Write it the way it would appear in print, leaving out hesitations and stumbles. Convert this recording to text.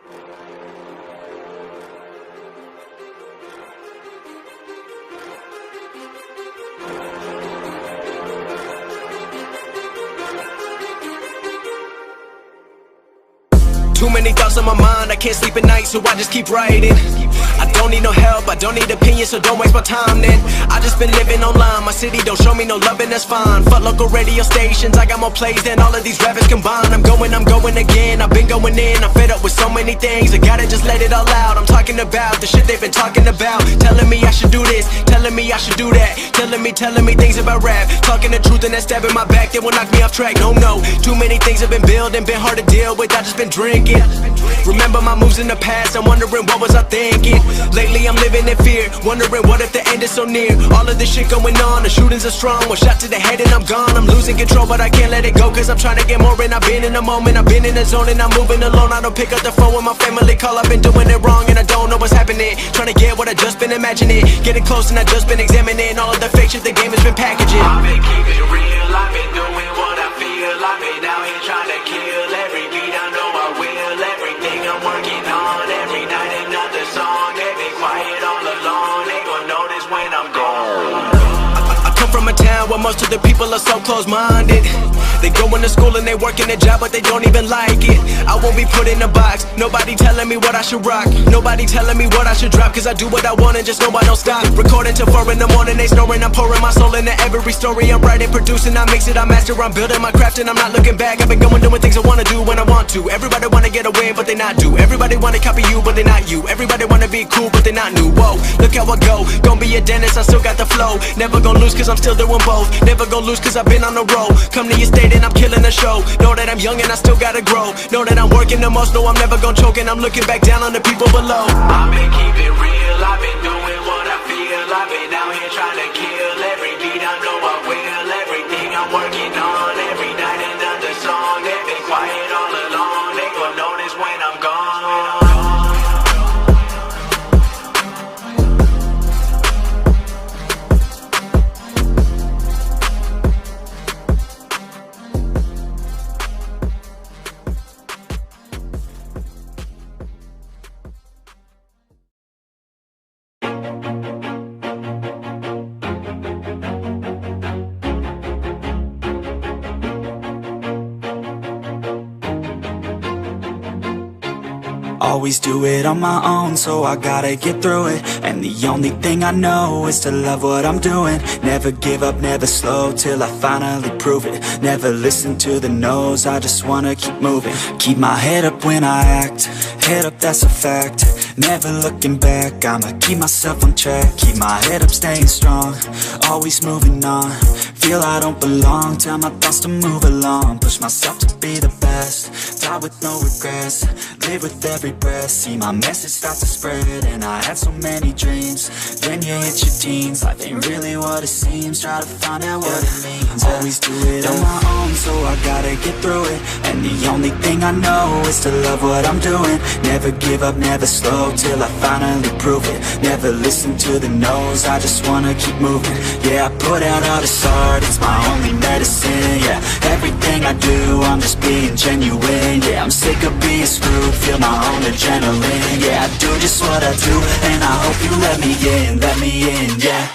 Too many thoughts on my mind, I can't sleep at night, so I just keep writing. I don't need no help, I don't need opinions, so don't waste my time then. I just been living online, my city don't show me no love and that's fine. Fuck local radio stations, I got more plays than all of these rappers combined. I'm going again, I've been going in, I'm fed up with so many things, I gotta just let it all out. I'm talking about the shit they've been talking about, telling me I should do this, telling me I should do that, telling me things about rap, talking the truth and that stab in my back, that will knock me off track. No, too many things have been building, been hard to deal with, I just been drinking. Remember my moves in the past, I'm wondering what was I thinking. Lately I'm living in fear, wondering what if the end is so near. All of this shit going on, the shootings are strong, one shot to the head and I'm gone. I'm losing control but I can't let it go, cause I'm trying to get more. And I've been in the moment, I've been in the zone, and I'm moving alone. I don't pick up the phone when my family call, I've been doing it wrong and I don't know what's happening. Trying to get what I just been imagining, getting close and I just been examining all of the fake shit the game has been packaging. I've been keeping it real, I've been doing what I feel, I've been out here trying to kill every beat, I know I will. Everything I'm working on, every night another song. They been quiet all along, they gon' notice when I'm gone. I come from a town where most of the people are so close-minded. They going to school and they working a job but they don't even like it. I won't be put in a box, nobody telling me what I should rock, nobody telling me what I should drop, cause I do what I want and just know I don't stop. Recording till 4 in the morning, they snoring, I'm pouring my soul into every story. I'm writing, producing, I mix it, I master, I'm building my craft and I'm not looking back. I've been going doing things I wanna do when I want to. Everybody wanna get away but they not do. Everybody wanna copy you but they not you. Everybody wanna be cool but they not new. Whoa, look how I go, gon' be a dentist, I still got the flow. Never gon' lose cause I'm still doing both. Never gon' lose cause I've been on the road. Come to your state and I'm killing the show. Know that I'm young and I still gotta grow. Know that I'm working the most, know I'm never gon' choke, and I'm looking back down on the people below. I've been keeping real, I've been doing what I feel, I've been out here trying to kill every beat, I know I will. Everything I'm working on, every night another song. They've been quiet all along, they gon' notice when I'm gone. Always do it on my own, so I gotta get through it. And the only thing I know is to love what I'm doing. Never give up, never slow, till I finally prove it. Never listen to the no's, I just wanna keep moving. Keep my head up when I act, head up, that's a fact. Never looking back, I'ma keep myself on track. Keep my head up, staying strong, always moving on. Feel I don't belong, tell my thoughts to move along. Push myself to be the best, die with no regrets. Live with every breath, see my message start to spread. And I had so many dreams, then you hit your teens. Life ain't really what it seems, try to find out what it means. Always do it on my own, so I gotta get through it. And the only thing I know is to love what I'm doing. Never give up, never slow, till I finally prove it. Never listen to the no's, I just wanna keep moving. Yeah, I put out all this art, it's my only medicine. Yeah, everything I do, I'm just being genuine. Yeah, I'm sick of being screwed, feel my own adrenaline. Yeah, I do just what I do, and I hope you let me in, yeah.